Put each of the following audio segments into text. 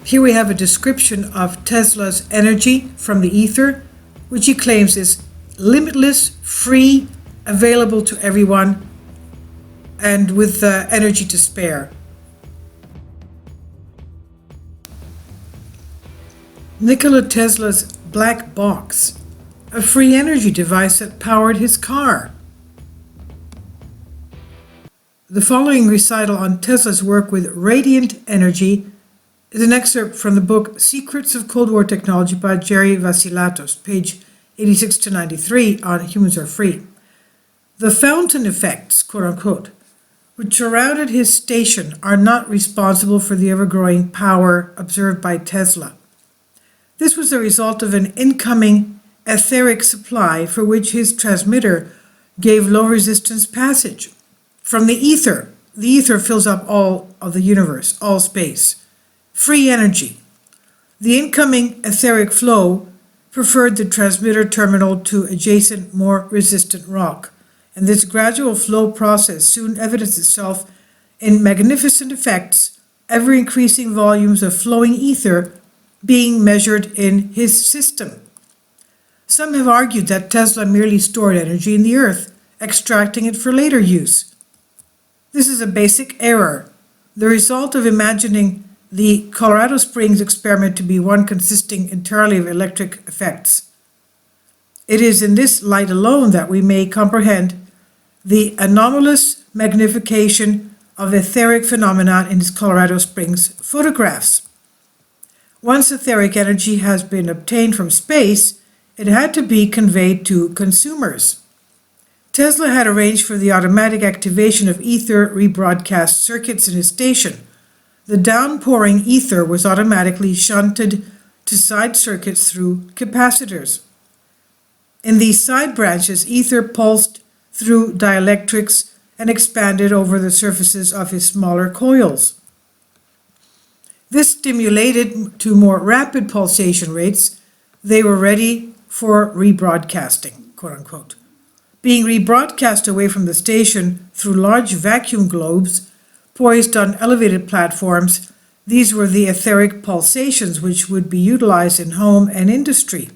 Here we have a description of Tesla's energy from the ether, which he claims is limitless, free, available to everyone, and with energy to spare. Nikola-Tesla's black box, a free energy device that powered his car. The following recital on Tesla's work with radiant energy is an excerpt from the book Secrets of Cold War Technology by Jerry Vasilatos, page 86 to 93 on Humans Are Free. The fountain effects, quote-unquote, which surrounded his station are not responsible for the ever-growing power observed by Tesla. This was the result of an incoming etheric supply for which his transmitter gave low-resistance passage. From the ether fills up all of the universe, all space. Free energy. The incoming etheric flow preferred the transmitter terminal to adjacent, more resistant rock, and this gradual flow process soon evidenced itself in magnificent effects, ever-increasing volumes of flowing ether being measured in his system. Some have argued that Tesla merely stored energy in the earth, extracting it for later use. This is a basic error, the result of imagining the Colorado Springs experiment to be one consisting entirely of electric effects. It is in this light alone that we may comprehend the anomalous magnification of etheric phenomena in his Colorado Springs photographs. Once etheric energy has been obtained from space, it had to be conveyed to consumers. Tesla had arranged for the automatic activation of ether rebroadcast circuits in his station. The downpouring ether was automatically shunted to side circuits through capacitors. In these side branches, ether pulsed through dielectrics and expanded over the surfaces of his smaller coils. This stimulated to more rapid pulsation rates. They were ready for rebroadcasting, quote-unquote. Being rebroadcast away from the station through large vacuum globes poised on elevated platforms, these were the etheric pulsations which would be utilized in home and industry.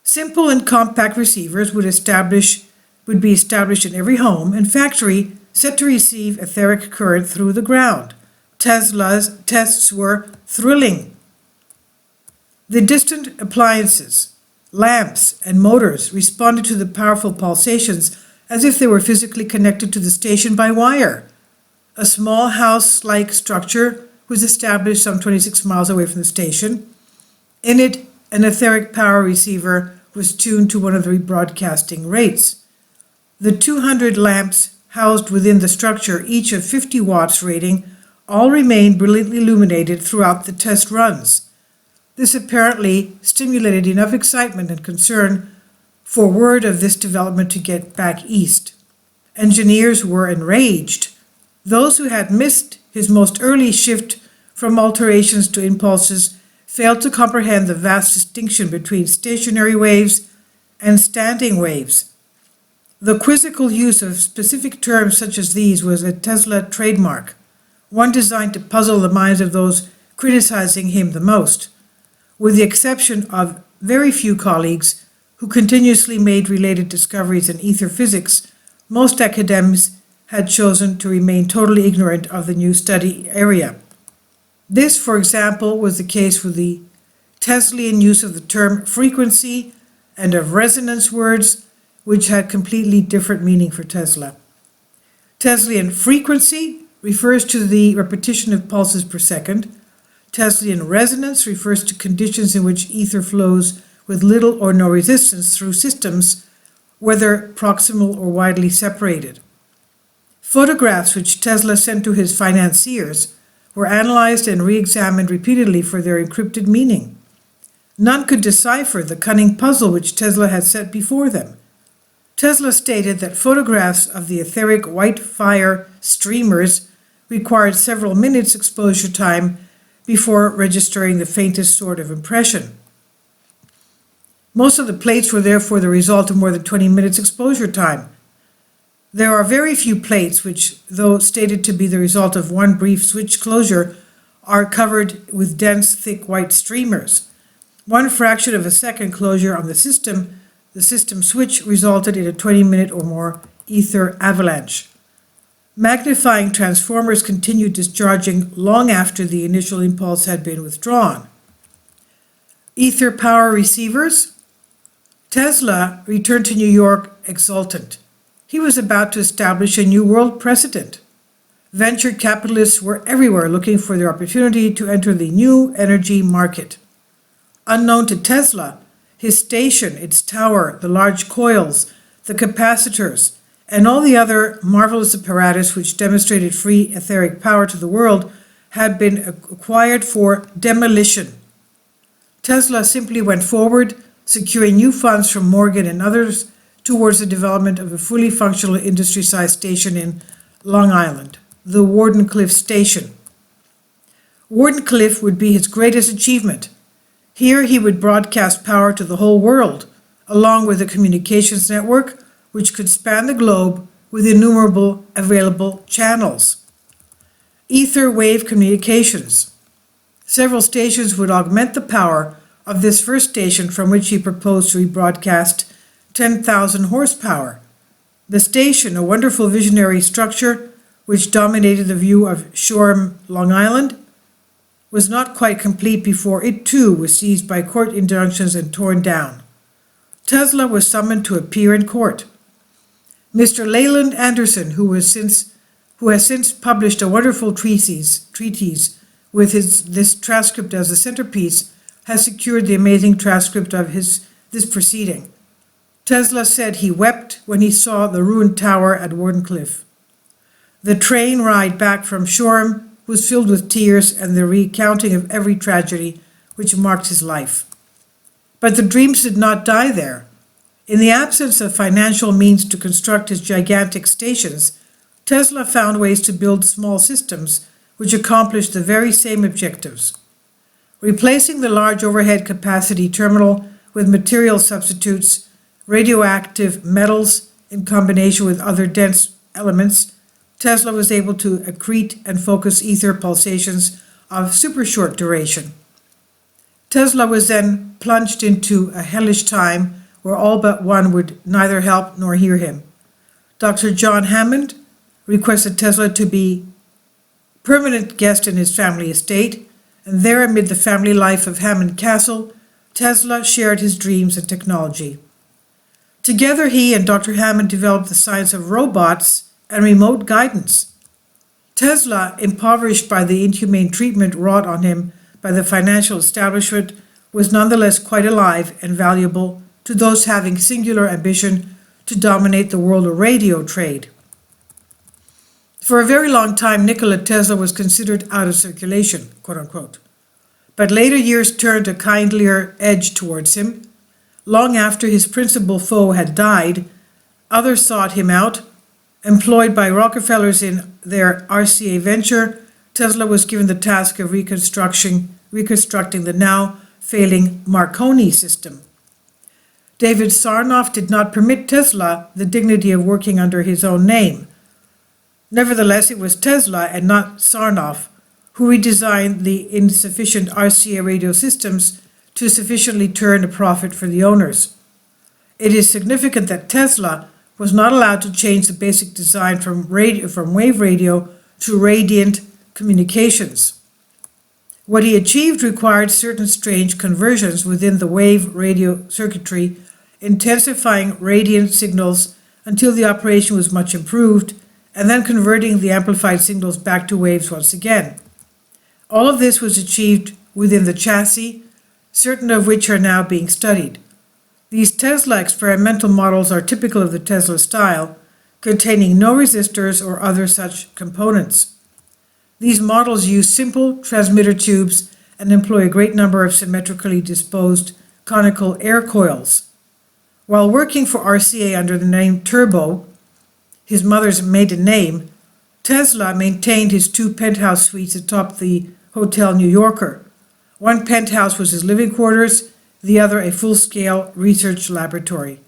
Simple and compact receivers would be established in every home and factory set to receive etheric current through the ground. Tesla's tests were thrilling. The distant appliances, lamps, and motors responded to the powerful pulsations as if they were physically connected to the station by wire. A small house-like structure was established some 26 miles away from the station. In it, an etheric power receiver was tuned to one of the rebroadcasting rates. The 200 lamps housed within the structure, each of 50 watts rating, all remained brilliantly illuminated throughout the test runs. This apparently stimulated enough excitement and concern for word of this development to get back east. Engineers were enraged. Those who had missed his most early shift from alterations to impulses failed to comprehend the vast distinction between stationary waves and standing waves. The quizzical use of specific terms such as these was a Tesla trademark, one designed to puzzle the minds of those criticizing him the most. With the exception of very few colleagues who continuously made related discoveries in ether physics, most academics had chosen to remain totally ignorant of the new study area. This, for example, was the case with the Teslian use of the term frequency and of resonance words, which had completely different meaning for Tesla. Teslian frequency refers to the repetition of pulses per second. Teslian resonance refers to conditions in which ether flows with little or no resistance through systems, whether proximal or widely separated. Photographs which Tesla sent to his financiers were analyzed and re-examined repeatedly for their encrypted meaning. None could decipher the cunning puzzle which Tesla had set before them. Tesla stated that photographs of the etheric white fire streamers required several minutes exposure time before registering the faintest sort of impression. Most of the plates were therefore the result of more than 20 minutes exposure time. There are very few plates which, though stated to be the result of one brief switch closure, are covered with dense, thick white streamers. One fraction of a second closure on the system switch resulted in a 20-minute or more ether avalanche. Magnifying transformers continued discharging long after the initial impulse had been withdrawn. Ether power receivers. Tesla returned to New York exultant. He was about to establish a new world precedent. Venture capitalists were everywhere looking for the opportunity to enter the new energy market. Unknown to Tesla, his station, its tower, the large coils, the capacitors, and all the other marvelous apparatus which demonstrated free etheric power to the world had been acquired for demolition. Tesla simply went forward, securing new funds from Morgan and others towards the development of a fully functional industry-sized station in Long Island, the Wardenclyffe station. Wardenclyffe would be his greatest achievement. Here he would broadcast power to the whole world, along with a communications network which could span the globe with innumerable available channels. Ether wave communications. Several stations would augment the power of this first station, from which he proposed to rebroadcast 10,000 horsepower. The station, a wonderful visionary structure which dominated the view of Shoreham, Long Island, was not quite complete before it too was seized by court injunctions and torn down. Tesla was summoned to appear in court. Mr. Leland Anderson, who has since published a wonderful treatise with this transcript as the centerpiece, has secured the amazing transcript of this proceeding. Tesla said he wept when he saw the ruined tower at Wardenclyffe. The train ride back from Shoreham was filled with tears and the recounting of every tragedy which marked his life. But the dreams did not die there. In the absence of financial means to construct his gigantic stations, Tesla found ways to build small systems which accomplished the very same objectives. Replacing the large overhead capacity terminal with material substitutes, radioactive metals in combination with other dense elements, Tesla was able to accrete and focus ether pulsations of super short duration. Tesla was then plunged into a hellish time where all but one would neither help nor hear him. Dr. John Hammond requested Tesla to be permanent guest in his family estate, and there amid the family life of Hammond Castle, Tesla shared his dreams and technology. Together he and Dr. Hammond developed the science of robots and remote guidance. Tesla, impoverished by the inhumane treatment wrought on him by the financial establishment, was nonetheless quite alive and valuable to those having singular ambition to dominate the world of radio trade. For a very long time, Nikola Tesla was considered out of circulation, quote unquote. But later years turned a kindlier edge towards him. Long after his principal foe had died, others sought him out. Employed by Rockefellers in their RCA venture, Tesla was given the task of reconstructing the now failing Marconi system. David Sarnoff did not permit Tesla the dignity of working under his own name. Nevertheless, it was Tesla and not Sarnoff who redesigned the insufficient RCA radio systems to sufficiently turn a profit for the owners. It is significant that Tesla was not allowed to change the basic design from wave radio to radiant communications. What he achieved required certain strange conversions within the wave radio circuitry, intensifying radiant signals until the operation was much improved, and then converting the amplified signals back to waves once again. All of this was achieved within the chassis, certain of which are now being studied. These Tesla experimental models are typical of the Tesla style, containing no resistors or other such components. These models use simple transmitter tubes and employ a great number of symmetrically disposed conical air coils. While working for RCA under the name Turbo, his mother's maiden name, Tesla maintained his 2 penthouse suites atop the Hotel New Yorker. One penthouse was his living quarters, the other a full-scale research laboratory.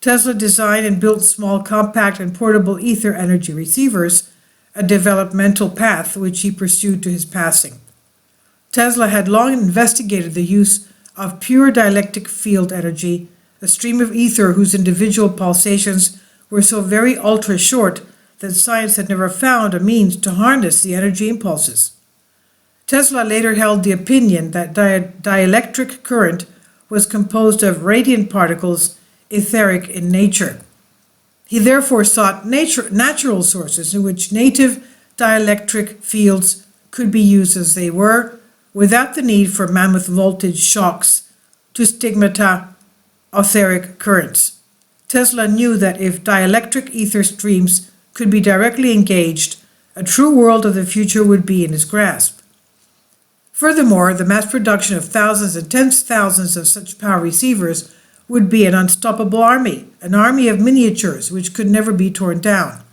Tesla designed and built small, compact, and portable ether energy receivers, a developmental path which he pursued to his passing. Tesla had long investigated the use of pure dielectric field energy, a stream of ether whose individual pulsations were so very ultra-short that science had never found a means to harness the energy impulses. Tesla later held the opinion that dielectric current was composed of radiant particles, etheric in nature. He therefore sought natural sources in which native dielectric fields could be used as they were, without the need for mammoth voltage shocks to stigmata etheric currents. Tesla knew that if dielectric ether streams could be directly engaged, a true world of the future would be in his grasp. Furthermore, the mass production of thousands and tens of thousands of such power receivers would be an unstoppable army, an army of miniatures which could never be torn down.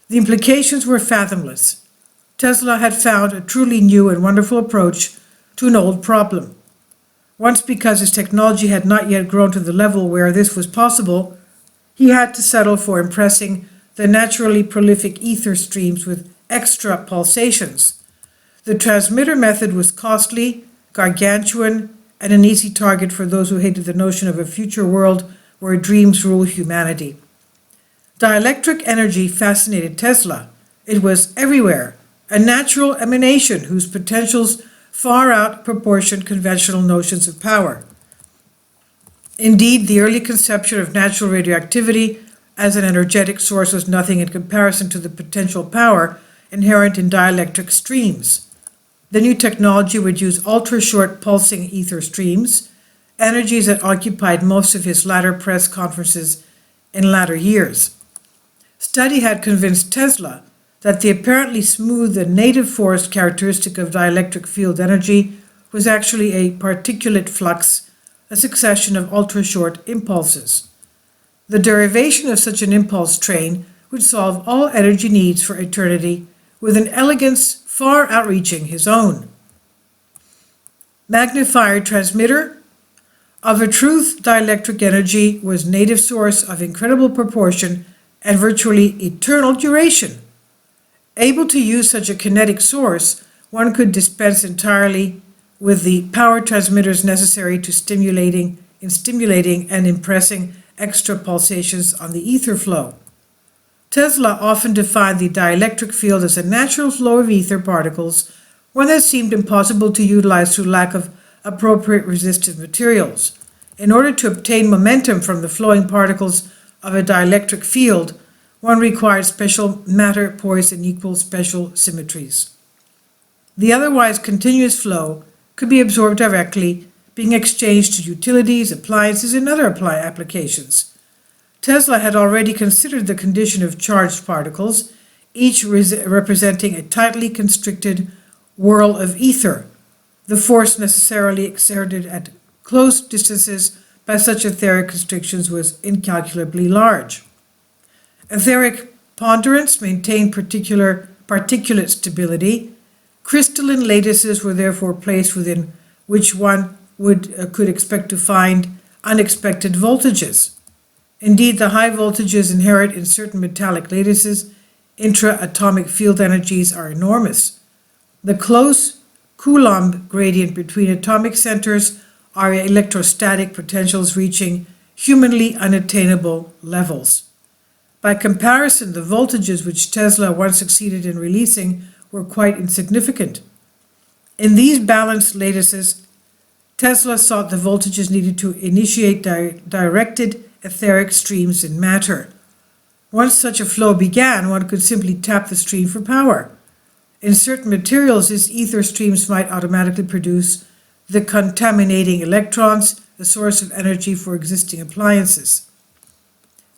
The implications were fathomless. Tesla had found a truly new and wonderful approach to an old problem. Once, because his technology had not yet grown to the level where this was possible, he had to settle for impressing the naturally prolific ether streams with extra pulsations. The transmitter method was costly, gargantuan, and an easy target for those who hated the notion of a future world where dreams rule humanity. Dielectric energy fascinated Tesla. It was everywhere, a natural emanation whose potentials far outproportioned conventional notions of power. Indeed, the early conception of natural radioactivity as an energetic source was nothing in comparison to the potential power inherent in dielectric streams. The new technology would use ultra-short pulsing ether streams, energies that occupied most of his latter press conferences in latter years. Study had convinced Tesla that the apparently smooth and native force characteristic of dielectric field energy was actually a particulate flux, a succession of ultra-short impulses. The derivation of such an impulse train would solve all energy needs for eternity with an elegance far outreaching his own. Magnifier transmitter of a truth dielectric energy was native source of incredible proportion and virtually eternal duration. Able to use such a kinetic source, one could dispense entirely with the power transmitters necessary to stimulating and impressing extra pulsations on the ether flow. Tesla often defined the dielectric field as a natural flow of ether particles, one that seemed impossible to utilize through lack of appropriate resistive materials. In order to obtain momentum from the flowing particles of a dielectric field, one required special matter poised in equal special symmetries. The otherwise continuous flow could be absorbed directly, being exchanged to utilities, appliances, and other applications. Tesla had already considered the condition of charged particles, each representing a tightly constricted whirl of ether. The force necessarily exerted at close distances by such etheric constrictions was incalculably large. Etheric ponderance maintained particulate stability. Crystalline lattices were therefore placed within which one could expect to find unexpected voltages. Indeed, the high voltages inherent in certain metallic lattices, intra-atomic field energies, are enormous. The close Coulomb gradient between atomic centers are electrostatic potentials reaching humanly unattainable levels. By comparison, the voltages which Tesla once succeeded in releasing were quite insignificant. In these balanced lattices, Tesla sought the voltages needed to initiate directed etheric streams in matter. Once such a flow began, one could simply tap the stream for power. In certain materials, these ether streams might automatically produce the contaminating electrons, the source of energy for existing appliances.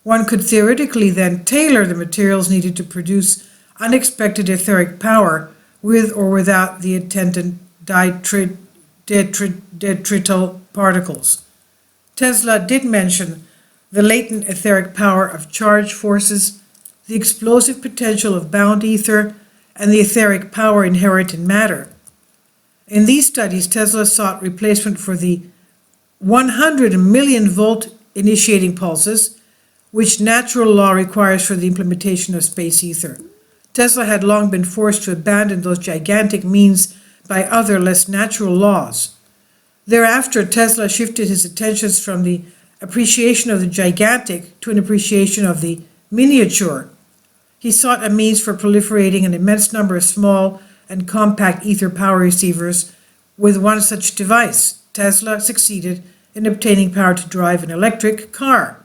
One could theoretically then tailor the materials needed to produce unexpected etheric power with or without the attendant detrital particles. Tesla did mention the latent etheric power of charge forces, the explosive potential of bound ether, and the etheric power inherent in matter. In these studies, Tesla sought replacement for the 100 million volt initiating pulses, which natural law requires for the implementation of space ether. Tesla had long been forced to abandon those gigantic means by other less natural laws. Thereafter, Tesla shifted his attentions from the appreciation of the gigantic to an appreciation of the miniature. He sought a means for proliferating an immense number of small and compact ether power receivers with one such device. Tesla succeeded in obtaining power to drive an electric car.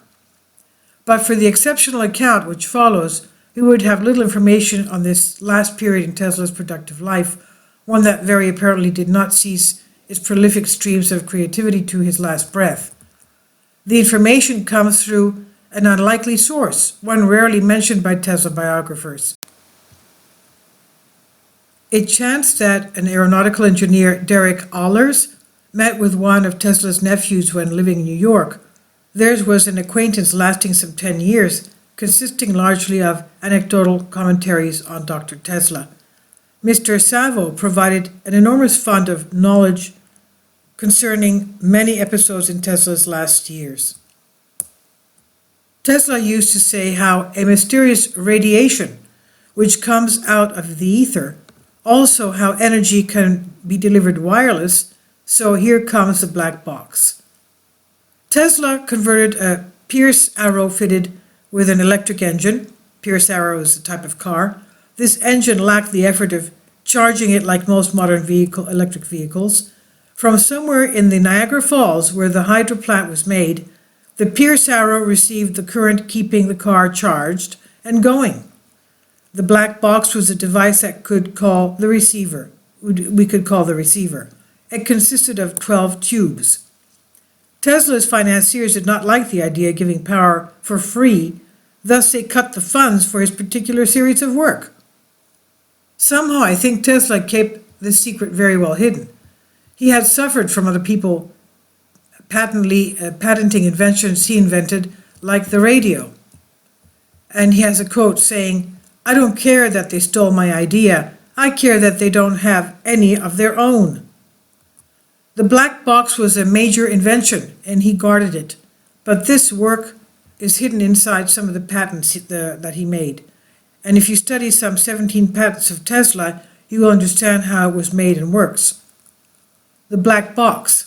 But for the exceptional account which follows, we would have little information on this last period in Tesla's productive life, one that very apparently did not cease its prolific streams of creativity to his last breath. The information comes through an unlikely source, one rarely mentioned by Tesla biographers. It chanced that an aeronautical engineer, Derek Ahlers, met with one of Tesla's nephews when living in New York. Theirs was an acquaintance lasting some 10 years, consisting largely of anecdotal commentaries on Dr. Tesla. Mr. Savo provided an enormous fund of knowledge concerning many episodes in Tesla's last years. Tesla used to say how a mysterious radiation, which comes out of the ether, also how energy can be delivered wireless, so here comes the black box. Tesla converted a Pierce Arrow fitted with an electric engine. Pierce Arrow is a type of car. This engine lacked the effort of charging it like most modern electric vehicles. From somewhere in the Niagara Falls, where the Hydra plant was made, the Pierce Arrow received the current keeping the car charged and going. The black box was a device that could call the receiver. We could call the receiver. It consisted of 12 tubes. Tesla's financiers did not like the idea of giving power for free, thus they cut the funds for his particular series of work. Somehow I think Tesla kept this secret very well hidden. He had suffered from other people patenting inventions he invented, like the radio. And he has a quote saying, "I don't care that they stole my idea. I care that they don't have any of their own." The black box was a major invention, and he guarded it. But this work is hidden inside some of the patents that he made. And if you study some 17 patents of Tesla, you will understand how it was made and works. The black box.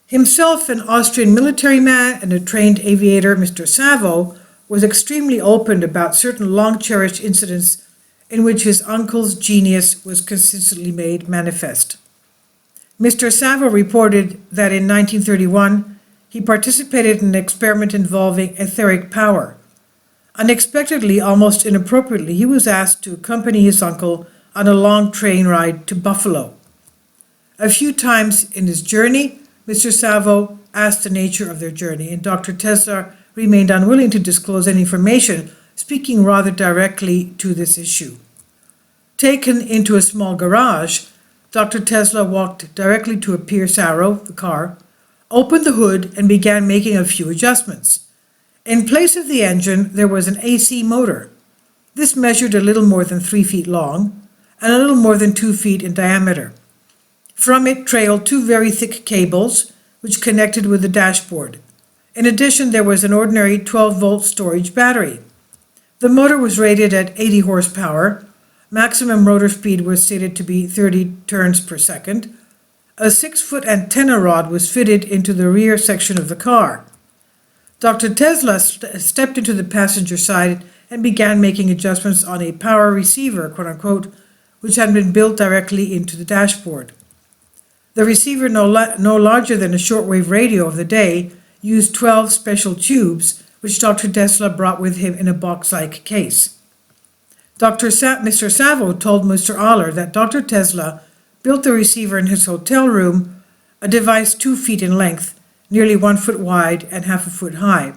Himself an Austrian military man and a trained aviator, Mr. Savo was extremely open about certain long-cherished incidents in which his uncle's genius was consistently made manifest. Mr. Savo reported that in 1931 he participated in an experiment involving etheric power. Unexpectedly, almost inappropriately, he was asked to accompany his uncle on a long train ride to Buffalo. A few times in his journey, Mr. Savo asked the nature of their journey, and Dr. Tesla remained unwilling to disclose any information, speaking rather directly to this issue. Taken into a small garage, Dr. Tesla walked directly to a Pierce Arrow, the car, opened the hood, and began making a few adjustments. In place of the engine, there was an AC motor. This measured a little more than 3 feet long and a little more than 2 feet in diameter. From it trailed 2 very thick cables, which connected with the dashboard. In addition, there was an ordinary 12-volt storage battery. The motor was rated at 80 horsepower. Maximum rotor speed was stated to be 30 turns per second. A 6-foot antenna rod was fitted into the rear section of the car. Dr. Tesla stepped into the passenger side and began making adjustments on a power receiver, quote-unquote, which had been built directly into the dashboard. The receiver, no larger than a shortwave radio of the day, used 12 special tubes, which Dr. Tesla brought with him in a box-like case. Mr. Savo told Mr. Aller that Dr. Tesla built the receiver in his hotel room, a device 2 feet in length, nearly 1 foot wide and half a foot high.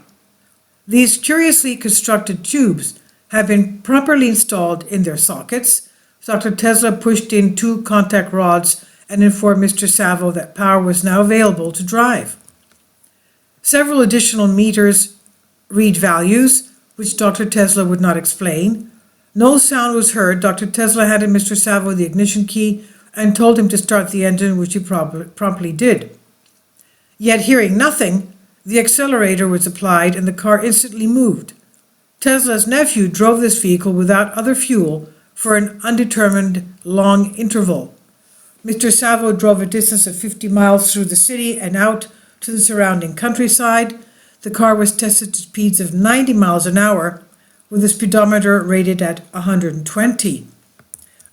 These curiously constructed tubes have been properly installed in their sockets. Dr. Tesla pushed in 2 contact rods and informed Mr. Savo that power was now available to drive. Several additional meters read values, which Dr. Tesla would not explain. No sound was heard. Dr. Tesla handed Mr. Savo the ignition key and told him to start the engine, which he promptly did. Yet, hearing nothing, the accelerator was applied and the car instantly moved. Tesla's nephew drove this vehicle without other fuel for an undetermined long interval. Mr. Savo drove a distance of 50 miles through the city and out to the surrounding countryside. The car was tested to speeds of 90 miles an hour, with the speedometer rated at 120.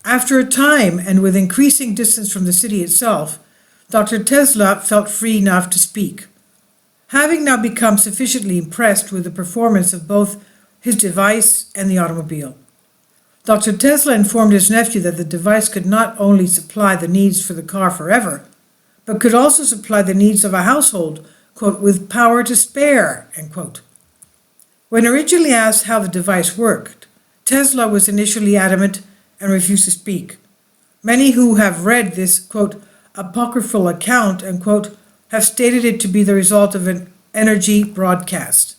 After a time, and with increasing distance from the city itself, Dr. Tesla felt free enough to speak. Having now become sufficiently impressed with the performance of both his device and the automobile, Dr. Tesla informed his nephew that the device could not only supply the needs for the car forever, but could also supply the needs of a household, quote, with power to spare, end quote. When originally asked how the device worked, Tesla was initially adamant and refused to speak. Many who have read this, quote, apocryphal account, end quote, have stated it to be the result of an energy broadcast.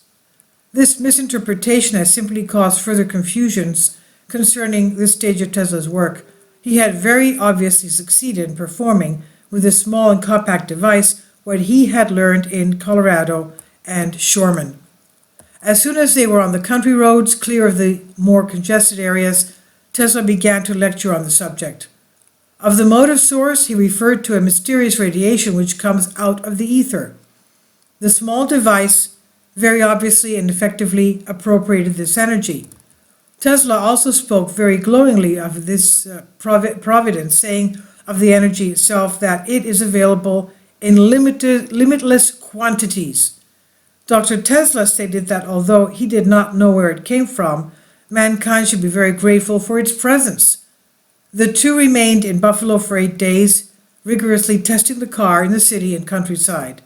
This misinterpretation has simply caused further confusions concerning this stage of Tesla's work. He had very obviously succeeded in performing with a small and compact device what he had learned in Colorado and Shoreman. As soon as they were on the country roads, clear of the more congested areas, Tesla began to lecture on the subject. Of the motive source, he referred to a mysterious radiation which comes out of the ether. The small device very obviously and effectively appropriated this energy. Tesla also spoke very glowingly of this providence, saying of the energy itself that it is available in limitless quantities. Dr. Tesla stated that although he did not know where it came from, mankind should be very grateful for its presence. The two remained in Buffalo for 8 days, rigorously testing the car in the city and countryside.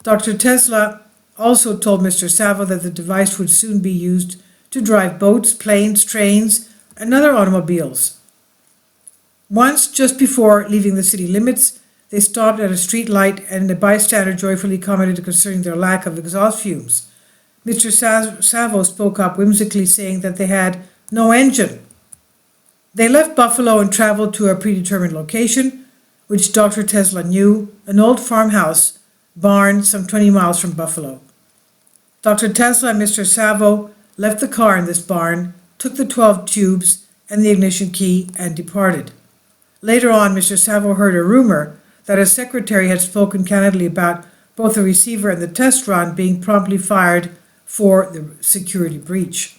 Dr. Tesla also told Mr. Savo that the device would soon be used to drive boats, planes, trains, and other automobiles. Once, just before leaving the city limits, they stopped at a street light and a bystander joyfully commented concerning their lack of exhaust fumes. Mr. Savo spoke up whimsically, saying that they had no engine. They left Buffalo and traveled to a predetermined location, which Dr. Tesla knew, an old farmhouse barn some 20 miles from Buffalo. Dr. Tesla and Mr. Savo left the car in this barn, took the 12 tubes and the ignition key, and departed. Later on, Mr. Savo heard a rumor that a secretary had spoken candidly about both the receiver and the test run being promptly fired for the security breach.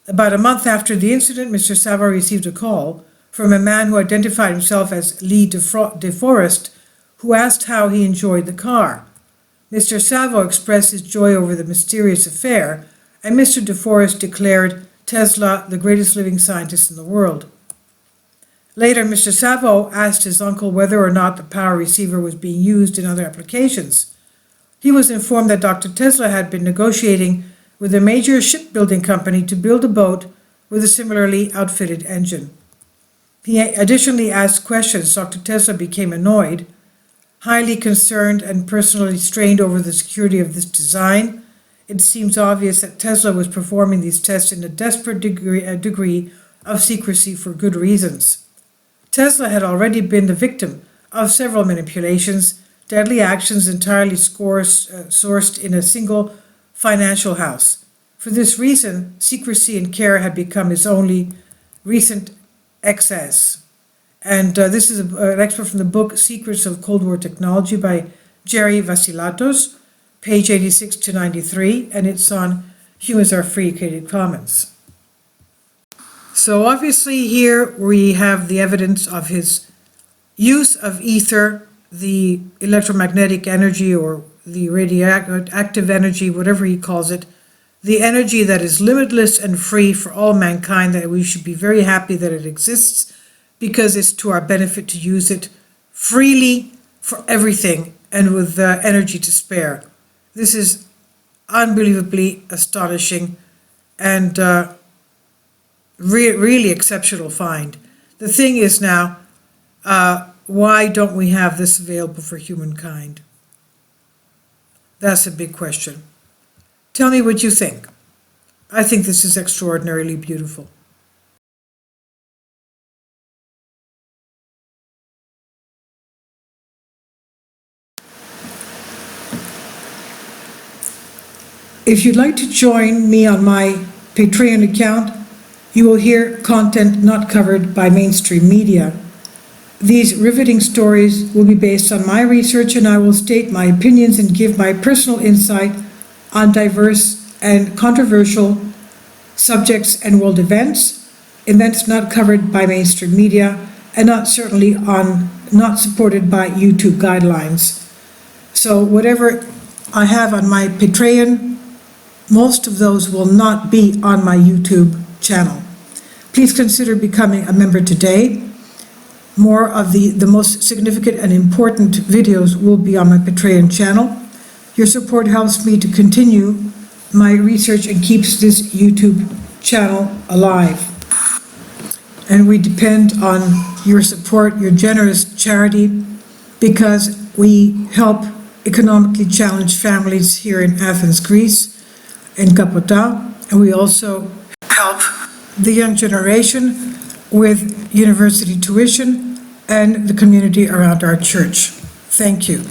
About a month after the incident, Mr. Savo received a call from a man who identified himself as Lee DeForest, who asked how he enjoyed the car. Mr. Savo expressed his joy over the mysterious affair, and Mr. DeForest declared Tesla the greatest living scientist in the world. Later, Mr. Savo asked his uncle whether or not the power receiver was being used in other applications. He was informed that Dr. Tesla had been negotiating with a major shipbuilding company to build a boat with a similarly outfitted engine. He additionally asked questions. Dr. Tesla became annoyed, highly concerned and personally strained over the security of this design. It seems obvious that Tesla was performing these tests in a desperate degree of secrecy for good reasons. Tesla had already been the victim of several manipulations, deadly actions entirely sourced in a single financial house. For this reason, secrecy and care had become his only recent excess. And this is an excerpt from the book Secrets of Cold War Technology by Jerry Vasilatos, page 86 to 93, and it's on Humans Are Free Creative Commons. So obviously here we have the evidence of his use of ether, the electromagnetic energy or the radioactive energy, whatever he calls it, the energy that is limitless and free for all mankind, that we should be very happy that it exists because it's to our benefit to use it freely for everything and with energy to spare. This is unbelievably astonishing and really exceptional find. The thing is now, why don't we have this available for humankind? That's a big question. Tell me what you think. I think this is extraordinarily beautiful. If you'd like to join me on my Patreon account, you will hear content not covered by mainstream media. These riveting stories will be based on my research, and I will state my opinions and give my personal insight on diverse and controversial subjects and world events not covered by mainstream media, and not supported by YouTube guidelines. So whatever I have on my Patreon, most of those will not be on my YouTube channel. Please consider becoming a member today. More of the most significant and important videos will be on my Patreon channel. Your support helps me to continue my research and keeps this YouTube channel alive. And we depend on your support, your generous charity, because we help economically challenged families here in Athens, Greece, in Kapota, and we also help the young generation with university tuition and the community around our church. Thank you.